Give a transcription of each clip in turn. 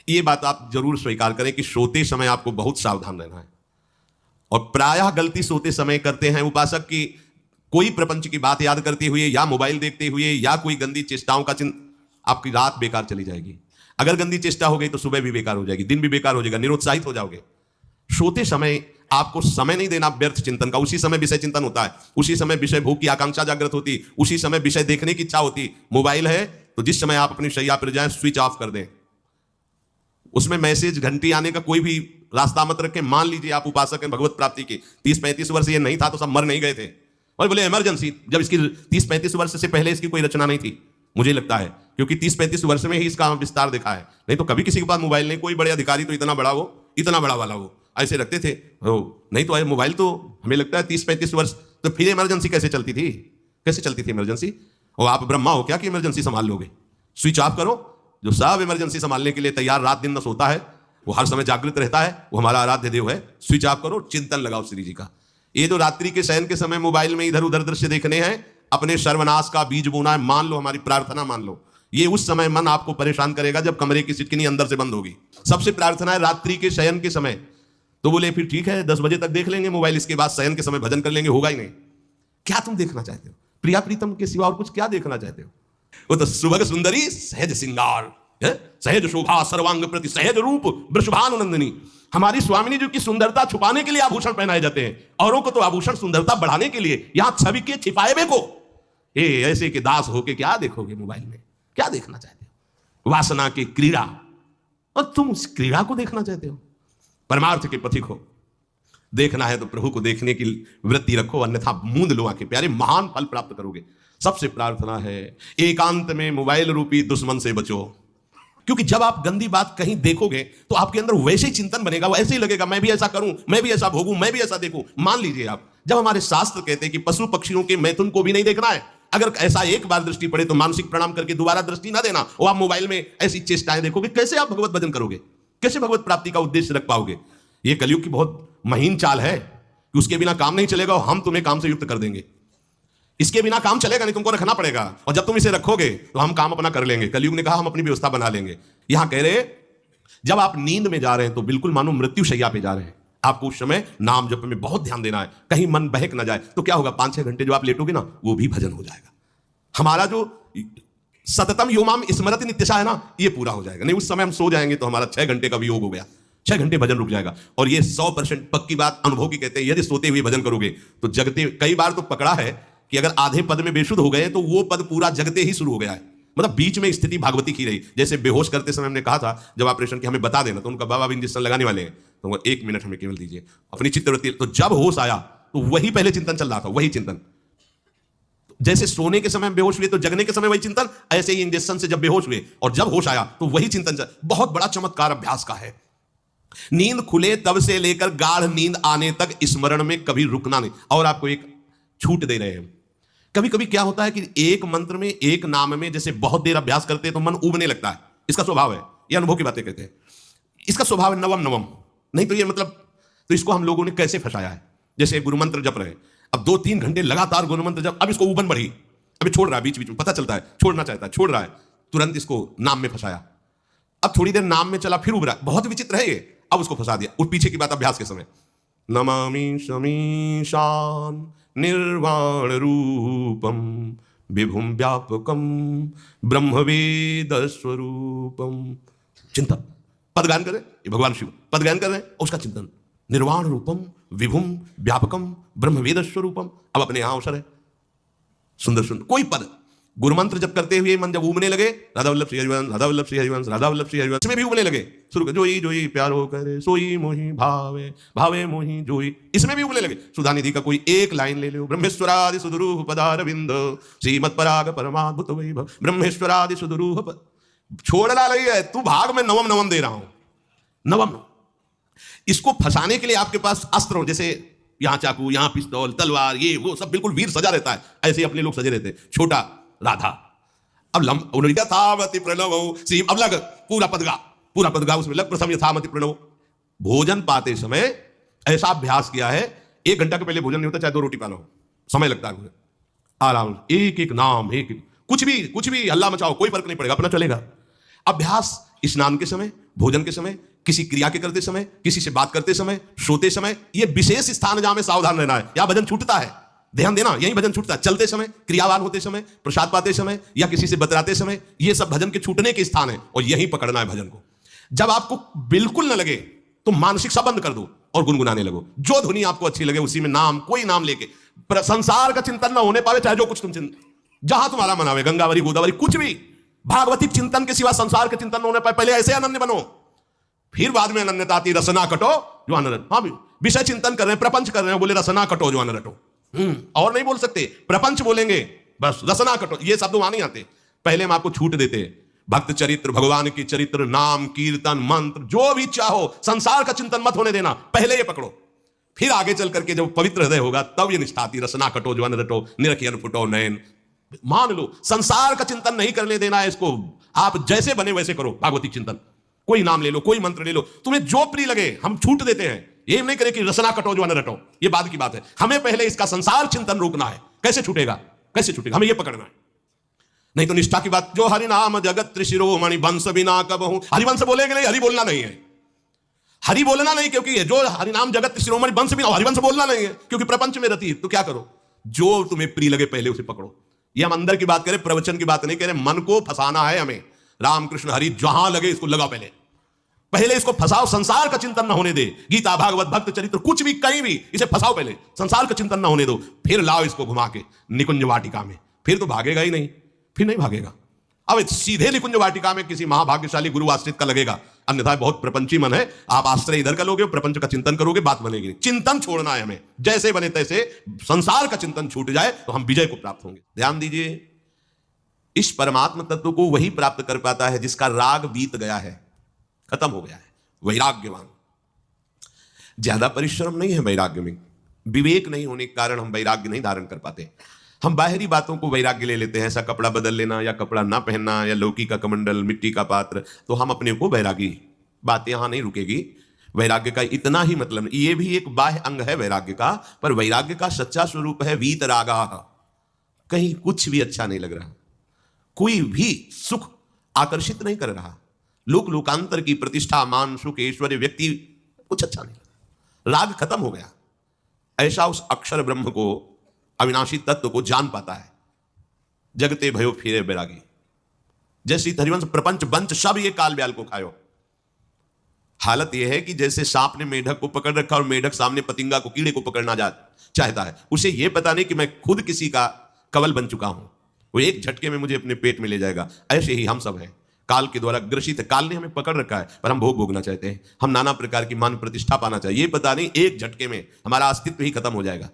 ये बात आप जरूर स्वीकार करें कि सोते समय आपको बहुत सावधान रहना है। और प्रायः गलती सोते समय करते हैं उपासक की कोई प्रपंच की बात याद करते हुए या मोबाइल देखते हुए या कोई गंदी चेष्टाओं का आपकी रात बेकार चली जाएगी। अगर गंदी चेष्टा हो गई तो सुबह भी बेकार हो जाएगी, दिन भी बेकार हो जाएगा, निरुत्साहित हो जाओगे। सोते समय आपको समय नहीं देना व्यर्थ चिंतन का। उसी समय विषय चिंतन होता है, उसी समय विषय भोग की आकांक्षा जागृत होती, उसी समय विषय देखने की इच्छा होती। मोबाइल है तो जिस समय आप अपनी शैया पर जाएं स्विच ऑफ कर दें। उसमें मैसेज घंटी आने का कोई भी रास्ता मत रखें। मान लीजिए आप उपासक हैं भगवत प्राप्ति के, 30-35 वर्ष ये नहीं था तो सब मर नहीं गए थे। और बोले इमरजेंसी, जब इसकी 30-35 वर्ष से पहले इसकी कोई रचना नहीं थी, मुझे लगता है, क्योंकि 30-35 वर्ष में ही इसका विस्तार देखा है। नहीं तो कभी किसी के पास मोबाइल नहीं। कोई बड़े अधिकारी तो इतना बड़ा वो, इतना बड़ा वाला वो ऐसे रखते थे हो। नहीं तो मोबाइल तो हमें लगता है 30-35 वर्ष। तो फिर इमरजेंसी कैसे चलती थी? कैसे चलती थी इमरजेंसी? और आप ब्रह्मा हो क्या कि इमरजेंसी संभाल लोगे? स्विच ऑफ करो। जो सब इमरजेंसी संभालने के लिए तैयार, रात दिन न सोता है, वो हर समय जागृत रहता है, वो हमारा आराध्य देव है। स्विच ऑफ करो, चिंतन लगाओ श्री जी का। ये जो रात्रि के शयन के समय मोबाइल में इधर उधर दृश्य देखने हैं, अपने सर्वनाश का बीज बोना है। मान लो, हमारी प्रार्थना मान लो, ये उस समय मन आपको परेशान करेगा जब कमरे की सिटकिनी अंदर से बंद होगी। सबसे प्रार्थना है रात्रि के शयन के समय। तो बोले फिर ठीक है 10 बजे तक देख लेंगे मोबाइल, इसके बाद शयन के समय भजन कर लेंगे। होगा ही नहीं। क्या तुम देखना चाहते हो? प्रिया प्रीतम के सिवा और कुछ क्या देखना चाहते हो? वो तो सुभग सुंदरी सहज सिंगार, सहज शोभा सर्वांग प्रति सहज रूप वृषभानुनंदिनी। हमारी स्वामिनी जी की सुंदरता छुपाने के लिए आभूषण पहनाए जाते हैं, औरों को तो आभूषण सुंदरता बढ़ाने के लिए। यहां छवि के छिपाए को ऐसे के दास होके क्या देखोगे मोबाइल में? क्या देखना चाहते हो? वासना की क्रीड़ा, और तुम उस क्रीड़ा को देखना चाहते हो? परमार्थ के पथिक हो। देखना है तो प्रभु को देखने की वृत्ति रखो, अन्यथा मूंद लो आंखें प्यारे, महान फल प्राप्त करोगे। सबसे प्रार्थना है एकांत में मोबाइल रूपी दुश्मन से बचो। क्योंकि जब आप गंदी बात कहीं देखोगे तो आपके अंदर वैसे ही चिंतन बनेगा, वो ऐसे ही लगेगा मैं भी ऐसा करूं, मैं भी ऐसा भोगूं, मैं भी ऐसा देखूं। मान लीजिए आप, जब हमारे शास्त्र कहते हैं कि पशु पक्षियों के मैथुन को भी नहीं देखना है, अगर ऐसा एक बार दृष्टि पड़े तो मानसिक प्रणाम करके दोबारा दृष्टि ना देना। और आप मोबाइल में ऐसी चेष्टाएं देखोगे, कैसे आप भगवत भजन करोगे? कैसे भगवत प्राप्ति का उद्देश्य रख पाओगे? ये कलयुग की बहुत महीन चाल है कि उसके बिना काम नहीं चलेगा और हम तुम्हें काम से युक्त कर देंगे। इसके बिना काम चलेगा नहीं, तुमको रखना पड़ेगा। और जब तुम इसे रखोगे तो हम काम अपना कर लेंगे। कलयुग ने कहा हम अपनी व्यवस्था बना लेंगे। यहां कह रहे जब आप नींद में जा रहे हैं तो बिल्कुल मानो मृत्यु शैया पे जा रहे हैं, आपको उस समय नाम जप में बहुत ध्यान देना है, कहीं मन बहक ना जाए। तो क्या होगा, 5-6 घंटे जो आप लेटोगे ना, वो भी भजन हो जाएगा। हमारा जो सततम योमाम स्मरति नित्यशा है ना, ये पूरा हो जाएगा। नहीं उस समय हम सो जाएंगे तो हमारा 6 घंटे का भी योग हो गया, 6 घंटे भजन रुक जाएगा। और ये 100% पक्की बात अनुभव की कहते हैं, यदि सोते हुए भजन करोगे तो जगते। कई बार तो पकड़ा है कि अगर आधे पद में बेशुद्ध हो गए तो वो पद पूरा जगते ही शुरू हो गया है। मतलब बीच में स्थिति भागवती की रही। जैसे बेहोश करते समय हमने कहा था जब ऑपरेशन की हमें बता देना, तो उनका बाबा इंजेक्शन लगाने वाले हैं तो 1 मिनट हमें केवल दीजिए अपनी चित्तवृत्ति। तो जब होश आया तो वही पहले चिंतन चल रहा था, वही चिंतन। जैसे सोने के समय बेहोश हुए तो जगने के समय वही चिंतन, ऐसे ही इंजेक्शन से जब बेहोश हुए और जब होश आया तो वही चिंतन चल। बहुत बड़ा चमत्कार अभ्यास का है। नींद खुले तब से लेकर गाढ़ नींद आने तक स्मरण में कभी रुकना नहीं। और आपको एक छूट दे रहे हैं। कभी कभी क्या होता है कि एक मंत्र में, एक नाम में जैसे बहुत देर अभ्यास करते हैं तो मन उबने लगता है। इसका स्वभाव है, ये अनुभव की बातें कहते हैं। इसका स्वभाव है नवम नवम। नहीं तो ये मतलब, तो इसको हम लोगों ने कैसे फंसाया है? जैसे गुरु मंत्र जप रहे, अब 2-3 घंटे लगातार गुरु मंत्र जप, अब इसको उबन बढ़ी, अभी छोड़ रहा है, बीच बीच में पता चलता है छोड़ना चाहता है, छोड़ रहा है, तुरंत इसको नाम में फंसाया। अब थोड़ी देर नाम में चला, फिर उब रहा है। बहुत विचित्र है ये। अब उसको फंसा दिया। उस पीछे की बात अभ्यास के समय नमामि शमीशान निर्वाण रूपम विभुम व्यापकम ब्रह्मवेद स्वरूपम। चिंतन, पदगान करें, ये भगवान शिव पदगान कर रहे हैं, उसका चिंतन। निर्वाण रूपम विभुम व्यापकम ब्रह्मवेद स्वरूपम। अब अपने यहां अवसर है, सुंदर सुंदर कोई पद गुरु मंत्र जब करते हुए मन जब उबने लगे, राधा वल्लभ श्री हरिवंश, राधा वल्लभ श्री हरिवंश, राधा वल्लभ श्री हरिवंश, इसमें भी उबने लगे शुरू कर, जोई जोई प्यारो करे सोई मोही भावे, भावे मोही जोई, इसमें भी उबने लगे। सुधानिधि का कोई एक लाइन ले लो, ब्रह्मेश्वरादि सुदुरूह पदारविंद श्रीमत् पराग परमाद्भुत वैभव, ब्रह्मेश्वरादि सुदुरूह। छोड़ना नहीं है, तू भाग में नवम नवम दे रहा हूं, नवम। इसको फंसाने के लिए आपके पास अस्त्र हो, जैसे यहां चाकू, यहां पिस्तौल, तलवार, ये वो सब बिल्कुल वीर सजा रहता है। ऐसे ही अपने लोग सजे रहते हैं। छोटा राधा, अब थामति प्रणव सी, अब लग पूरा पदगा उसमें लग प्रथम यथामति प्रणव। भोजन पाते समय ऐसा अभ्यास किया है, 1 घंटा के पहले भोजन नहीं होता, चाहे 2 रोटी पाना हो, समय लगता है। आराम, एक एक नाम, एक कुछ भी हल्ला मचाओ, कोई फर्क नहीं पड़ेगा, अपना चलेगा। अभ्यास स्नान के समय भोजन के समय, किसी क्रिया के करते समय, किसी से बात करते समय, सोते समय, ये विशेष स्थान जहां में सावधान रहना है। या भजन छूटता है, ध्यान देना, यही भजन छूटता है। चलते समय, क्रियावान होते समय, प्रसाद पाते समय या किसी से बतराते समय, ये सब भजन के छूटने के स्थान है और यही पकड़ना है भजन को। जब आपको बिल्कुल न लगे तो मानसिक सा बंद कर दो और गुनगुनाने लगो। जो धुनी आपको अच्छी लगे उसी में नाम, कोई नाम लेके, संसार का चिंतन ना होने पावे, चाहे जो कुछ तुम जहां तुम्हारा मनावे, गंगावरी, गोदावरी, कुछ भी, भागवतिक चिंतन के सिवा संसार के चिंतन न होने पाए। पहले ऐसे अनन्य बनो, फिर बाद में अनन्यता आती, रसना कटो जो अनरट। हाँ, विषय चिंतन कर रहे हैं, प्रपंच कर रहे हैं, बोले रसना कटो जो अनरटो। और नहीं बोल सकते, प्रपंच बोलेंगे बस, रसना कटो, ये शब्द वहां नहीं आते। पहले हम आपको छूट देते हैं, भक्त चरित्र, भगवान की चरित्र, नाम, कीर्तन, मंत्र, जो भी चाहो, संसार का चिंतन मत होने देना, पहले ये पकड़ो। फिर आगे चल करके जब पवित्र हृदय होगा तब ये निष्ठा आती, रसना कटो जो अनरटो, निरखियन फुटो नयन। मान लो संसार का चिंतन नहीं करने देना है इसको, आप जैसे बने वैसे करो भागवतिक चिंतन। कोई नाम ले लो, कोई मंत्र ले लो, तुम्हें जो प्रिय लगे, हम छूट देते हैं। ये नहीं करे कि रसना कटो जो अन रटो, ये बाद की बात है। हमें पहले इसका संसार चिंतन रोकना है। कैसे छूटेगा, कैसे छूटेगा, हमें ये पकड़ना है। नहीं तो निष्ठा की बात, जो हरि नाम जगत त्रिशिरोमणि वंश बिना कबहु, हरिवंश बोलेंगे नहीं, हरि बोलना नहीं है, हरि बोलना नहीं, क्योंकि जो हरि नाम जगत त्रिशिरोमणि वंश बिना, हरिवंश बोलना नहीं है, क्योंकि प्रपंच में रहती है। तो क्या करो, जो तुम्हें प्रिय लगे पहले उसे पकड़ो। ये हम अंदर की बात करें, प्रवचन की बात नहीं कह रहे। मन को फंसाना है हमें, रामकृष्ण हरि जहां लगे इसको लगा, पहले इसको फंसाओ, संसार का चिंतन ना होने दे। गीता, भागवत, भक्त चरित्र, कुछ भी, कहीं भी इसे फंसाओ, पहले संसार का चिंतन ना होने दो, फिर लाओ इसको घुमा के निकुंज वाटिका में। फिर तो भागेगा ही नहीं, फिर नहीं भागेगा। अब सीधे निकुंज वाटिका में किसी महाभाग्यशाली गुरु आश्रित का लगेगा, अन्यथा बहुत प्रपंची मन है, आप आश्रय इधर का लोगे, प्रपंच का चिंतन करोगे, बात बनेगी। चिंतन छोड़ना है हमें, जैसे बने तैसे संसार का चिंतन छूट जाए तो हम विजय को प्राप्त होंगे। ध्यान दीजिए, इस परमात्म तत्व को वही प्राप्त कर पाता है जिसका राग बीत गया है, खत्म हो गया है, वैराग्यवान। ज्यादा परिश्रम नहीं है वैराग्य में, विवेक नहीं होने के कारण हम वैराग्य नहीं धारण कर पाते। हम बाहरी बातों को वैराग्य ले लेते हैं, ऐसा कपड़ा बदल लेना या कपड़ा ना पहनना या लौकी का कमंडल, मिट्टी का पात्र, तो हम अपने को वैरागी। बात यहां नहीं रुकेगी। वैराग्य का इतना ही मतलब, ये भी एक बाह्य अंग है वैराग्य का, पर वैराग्य का सच्चा स्वरूप है वीतरागा। कहीं कुछ भी अच्छा नहीं लग रहा, कोई भी सुख आकर्षित नहीं कर रहा, लोक लोकांतर की प्रतिष्ठा, मान, सुख, ऐश्वर्य, व्यक्ति, कुछ अच्छा नहीं लगा, राग खत्म हो गया। ऐसा उस अक्षर ब्रह्म को, अविनाशी तत्व को जान पाता है। जगते भयो फिरे बैरागी, जैसे हरिवंश, प्रपंच, बंच, सब ये काल ब्याल को खायो। हालत यह है कि जैसे सांप ने मेढक को पकड़ रखा और मेढक सामने पतिंगा को, कीड़े को पकड़ना चाहता है। उसे यह पता नहीं कि मैं खुद किसी का कवल बन चुका हूं, वो एक झटके में मुझे अपने पेट में ले जाएगा। ऐसे ही हम सब हैं, काल के द्वारा ग्रसित है। काल ने हमें पकड़ रखा है, पर हम भोग भोगना चाहते हैं। हम नाना प्रकार की मान प्रतिष्ठा पाना चाहिए, ये पता नहीं एक झटके में हमारा अस्तित्व ही खत्म हो जाएगा।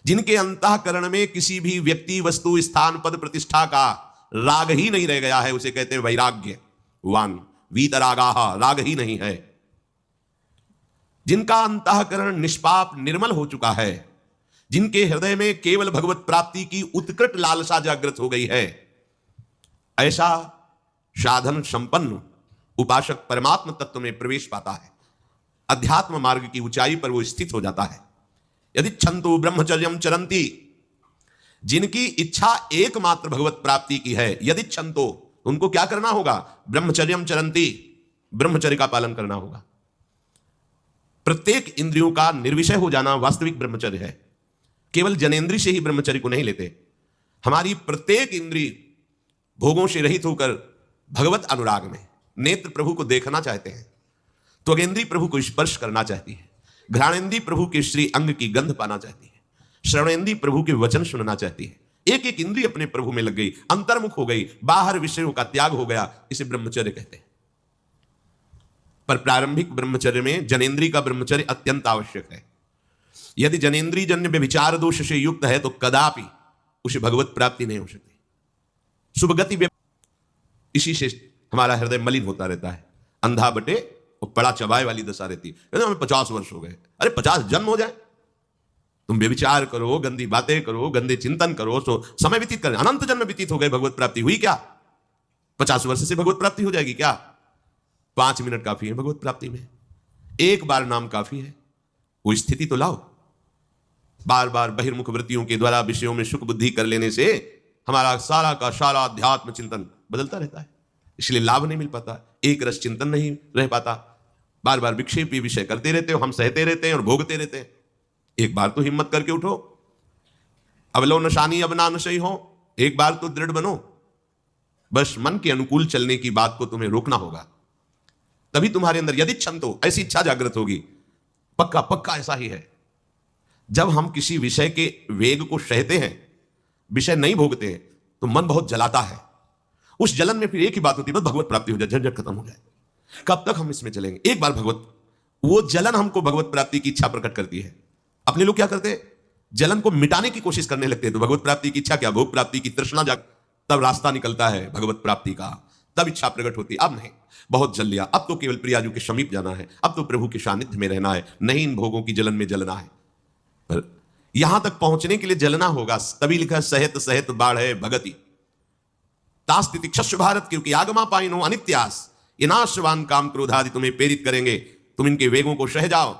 जिनके अंतःकरण में किसी भी व्यक्ति, वस्तु, स्थान, पद, प्रतिष्ठा का राग ही नहीं रह गया है, उसे कहते हैं वैराग्यवान। वीतरागाः, राग ही नहीं है। जिनका अंतःकरण निष्पाप, निर्मल हो चुका है, जिनके हृदय में केवल भगवत प्राप्ति की उत्कट लालसा जागृत हो गई है, ऐसा साधन संपन्न उपासक परमात्म तत्व में प्रवेश पाता है। अध्यात्म मार्ग की ऊंचाई पर वो स्थित हो जाता है। यदि छंतु ब्रह्मचर्यम चरंती, जिनकी इच्छा एकमात्र भगवत प्राप्ति की है, यदि छंतो, उनको क्या करना होगा, ब्रह्मचर्यम चरंती, ब्रह्मचर्य का पालन करना होगा। प्रत्येक इंद्रियों का निर्विषय हो जाना वास्तविक ब्रह्मचर्य है। केवल जनेन्द्रिय से ही ब्रह्मचर्य को नहीं लेते। हमारी प्रत्येक इंद्रिय भोगों से रहित होकर भगवत अनुराग में, नेत्र प्रभु को देखना चाहते हैं, त्वगेंद्रिय प्रभु को स्पर्श करना चाहती है, घ्राणेन्द्रिय प्रभु के श्री अंग की गंध पाना चाहती है, श्रवणेन्द्रिय प्रभु के वचन सुनना चाहती है। एक एक इंद्रिय अपने प्रभु में लग गई, अंतर्मुख हो गई, बाहर विषयों का त्याग हो गया, इसे ब्रह्मचर्य कहते हैं। पर प्रारंभिक ब्रह्मचर्य में जनेन्द्रिय का ब्रह्मचर्य अत्यंत आवश्यक है। यदि जनेन्द्रिय जन्य व्यभिचार दोष से युक्त है तो कदापि उसे भगवत प्राप्ति नहीं हो सकती। शुभगति, इसी से हमारा हृदय मलिन होता रहता है, अंधा बटे और पड़ा चबाए वाली दशा रहती है। हमें 50 वर्ष हो गए, अरे 50 जन्म हो जाए, तुम व्यभिचार करो, गंदी बातें करो, गंदे चिंतन करो, तो समय व्यतीत करें, अनंत जन्म व्यतीत हो गए, भगवत प्राप्ति हुई क्या? 50 वर्ष से भगवत प्राप्ति हो जाएगी क्या? 5 मिनट काफी है भगवत प्राप्ति में, एक बार नाम काफी है। वो स्थिति तो लाओ। बार बार बहिर्मुख वृत्तियों के द्वारा विषयों में सुख बुद्धि कर लेने से हमारा सारा का सारा अध्यात्म चिंतन बदलता रहता है। इसलिए लाभ नहीं मिल पाता, एक रस चिंतन नहीं रह पाता, बार बार विक्षेपी विषय करते रहते हो, हम सहते रहते हैं और भोगते रहते हैं। एक बार तो हिम्मत करके उठो, अवलो नशानी अब ना नशई हो, एक बार तो दृढ़ बनो। बस मन के अनुकूल चलने की बात को तुम्हें रोकना होगा, तभी तुम्हारे अंदर यदि क्षंतो ऐसी इच्छा जागृत होगी। पक्का पक्का ऐसा ही है, जब हम किसी विषय के वेग को सहते हैं, विषय नहीं भोगते हैं, तो मन बहुत जलाता है। उस जलन में फिर एक ही बात होती है, बस भगवत प्राप्ति हो जाए, झंझट खत्म हो जाए। कब तक हम इसमें चलेंगे? एक बार भगवत, वो जलन हमको भगवत प्राप्ति की इच्छा प्रकट करती है। अपने लोग क्या करते हैं, जलन को मिटाने की कोशिश करने लगते हैं, तो भगवत प्राप्ति की इच्छा क्या, भोग प्राप्ति की तृष्णा जाग, तब रास्ता निकलता है भगवत प्राप्ति का, तब इच्छा प्रकट होती है। अब नहीं, बहुत जल लिया, अब तो केवल प्रियाजू के समीप जाना है, अब तो प्रभु के सानिध्य में रहना है, नहीं इन भोगों की जलन में जलना है। पर यहां तक पहुंचने के लिए जलना होगा, तभी लिखा सहित सहित बाढ़ है भगति तास्तिति क्षस्व भारत, क्योंकि आगमा पाइनो अनित्यास, ये नाशवान काम क्रोधादि तुम्हें प्रेरित करेंगे, तुम इनके वेगों को सह जाओ,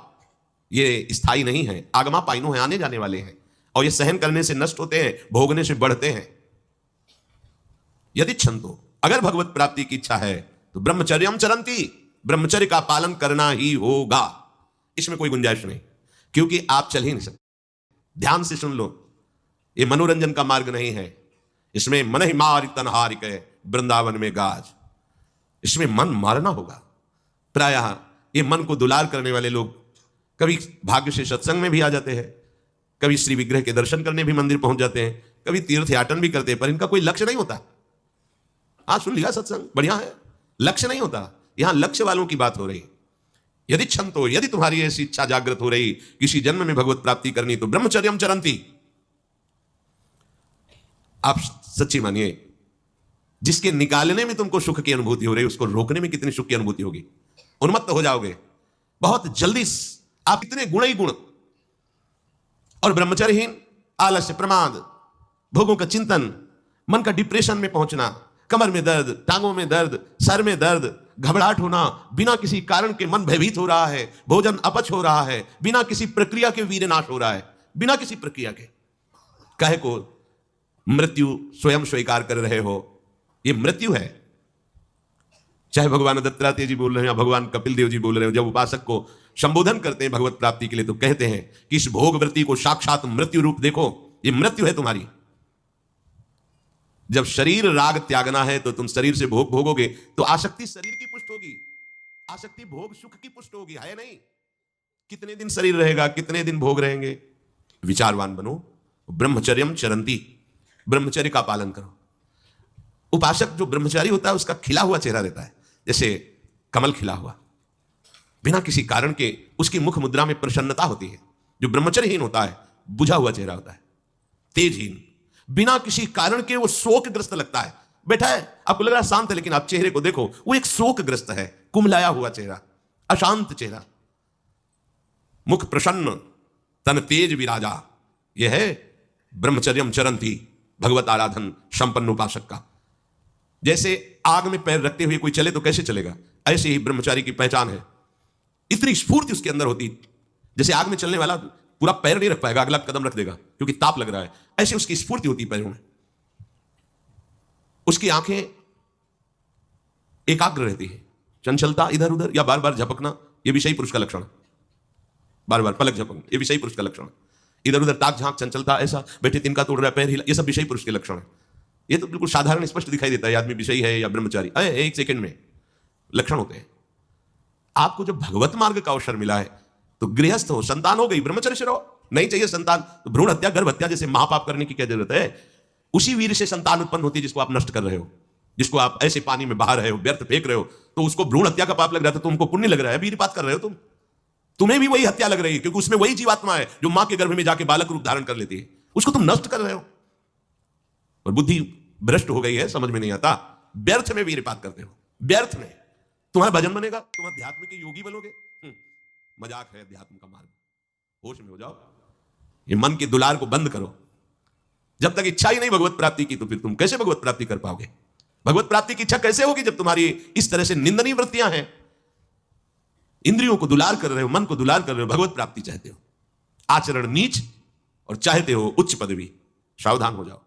ये स्थायी नहीं है। आगमा पाइनो है, आने जाने वाले हैं, और ये सहन करने से नष्ट होते हैं, भोगने से बढ़ते हैं। यदि क्षंतो, अगर भगवत प्राप्ति की इच्छा है तो ब्रह्मचर्यम चरंती, ब्रह्मचर्य का पालन करना ही होगा, इसमें कोई गुंजाइश नहीं, क्योंकि आप चल ही नहीं सकते। ध्यान से सुन लो, ये मनोरंजन का मार्ग नहीं है, इसमें मन ही मार तनहारिक है वृंदावन में गाज, इसमें मन मारना होगा। प्रायः ये मन को दुलार करने वाले लोग कभी भाग्य से सत्संग में भी आ जाते हैं, कभी श्री विग्रह के दर्शन करने भी मंदिर पहुंच जाते हैं, कभी तीर्थ याटन भी करते हैं, पर इनका कोई लक्ष्य नहीं होता। हाँ, सुन लिया सत्संग, बढ़िया है, लक्ष्य नहीं होता। यहां लक्ष्य वालों की बात हो रही। यदि क्षंतो, यदि तुम्हारी ऐसी इच्छा जागृत हो रही किसी जन्म में भगवत प्राप्ति करनी, तो ब्रह्मचर्यम चरंती। आप सच्ची मानिए, जिसके निकालने में तुमको सुख की अनुभूति हो रही, उसको रोकने में कितनी सुख की अनुभूति होगी। उन्मत्त हो जाओगे बहुत जल्दी। आप इतने गुण ही गुण, और ब्रह्मचर्यहीन, आलस्य, प्रमाद, भोगों का चिंतन, मन का डिप्रेशन में पहुंचना, कमर में दर्द, टांगों में दर्द, सर में दर्द, घबराहट होना, बिना किसी कारण के मन भयभीत हो रहा है, भोजन अपच हो रहा है, बिना किसी प्रक्रिया के वीरनाश हो रहा है, बिना किसी प्रक्रिया के। काहे को मृत्यु स्वयं स्वीकार कर रहे हो, ये मृत्यु है। चाहे भगवान दत्तात्रेय जी बोल रहे हैं या भगवान कपिल देव जी बोल रहे हो, जब उपासक को संबोधन करते हैं भगवत प्राप्ति के लिए, तो कहते हैं कि इस भोग वृत्ति को साक्षात मृत्यु रूप देखो, ये मृत्यु है तुम्हारी। जब शरीर राग त्यागना है तो तुम शरीर से भोग भोगोगे, तो आसक्ति शरीर की पुष्ट होगी, आसक्ति भोग सुख की पुष्ट होगी, है नहीं। कितने दिन शरीर रहेगा, कितने दिन भोग रहेंगे। विचारवान बनो, ब्रह्मचर्यम चरंती, ब्रह्मचर्य का पालन करो। उपासक जो ब्रह्मचारी होता है, उसका खिला हुआ चेहरा रहता है, जैसे कमल खिला हुआ, बिना किसी कारण के उसकी मुख मुद्रा में प्रसन्नता होती है। जो ब्रह्मचर्यहीन होता है, बुझा हुआ चेहरा होता है, तेजहीन, बिना किसी कारण के वो शोकग्रस्त लगता है। बैठा है, आपको लग रहा है शांत है, लेकिन आप चेहरे को देखो, वो एक शोकग्रस्त है, कुमलाया हुआ चेहरा, अशांत चेहरा, मुख प्रसन्न, तन तेज विराजा। यह है ब्रह्मचर्यम चरंती, भगवत आराधन संपन्न उपासक का। जैसे आग में पैर रखते हुए कोई चले तो कैसे चलेगा, ऐसे ही ब्रह्मचारी की पहचान है। इतनी स्फूर्ति उसके अंदर होती, जैसे आग में चलने वाला पूरा पैर नहीं रख पाएगा, अगला कदम रख देगा क्योंकि ताप लग रहा है, ऐसे उसकी स्फूर्ति होती पैरों में। उसकी आंखें एकाग्र रहती है, चंचलता इधर उधर या बार बार झपकना, यह विषयी पुरुष का लक्षण। बार बार पलक झपकना, यह विषयी पुरुष का लक्षण। इधर उधर ताक झांक, चंचलता, ऐसा बैठे तिनका तोड़ रहा है, पैर हिला, ये सब विषयी पुरुष के लक्षण है। ये तो बिल्कुल साधारण स्पष्ट दिखाई देता है आदमी विषयी है या ब्रह्मचारी, एक सेकंड में लक्षण होते हैं। आपको जब भगवत मार्ग का अवसर मिला है तो गृहस्थ हो, संतान हो गई, ब्रह्मचर्य से रहो। नहीं चाहिए संतान तो भ्रूण हत्या, गर्भ हत्या जैसे महापाप करने की क्या जरूरत है। उसी वीर से संतान उत्पन्न होती है जिसको आप नष्ट कर रहे हो, जिसको आप ऐसे पानी में बहा रहे हो, व्यर्थ फेंक रहे हो, तो उसको भ्रूण हत्या का पाप लग रहा है, तो तुमको पुण्य लग रहा है, वीरपात कर रहे हो तुम। तुम्हें भी वही हत्या लग रही है, क्योंकि उसमें वही जीवात्मा है जो मां के गर्भ में जाके बालक रूप धारण कर लेती है, उसको तुम नष्ट कर रहे हो। और बुद्धि भ्रष्ट हो गई है, समझ में नहीं आता, व्यर्थ में वीरपात करते हो, व्यर्थ में। तुम्हारा भजन बनेगा, तुम अध्यात्म के योगी बनोगे, मजाक है अध्यात्म का मार्ग। होश में हो जाओ, ये मन के दुलार को बंद करो। जब तक इच्छा ही नहीं भगवत प्राप्ति की, तो फिर तुम कैसे भगवत प्राप्ति कर पाओगे। भगवत प्राप्ति की इच्छा कैसे होगी जब तुम्हारी इस तरह से निंदनीय वृत्तियां हैं। इंद्रियों को दुलार कर रहे हो, मन को दुलार कर रहे हो, भगवत प्राप्ति चाहते हो, आचरण नीच और चाहते हो उच्च पदवी। सावधान हो जाओ।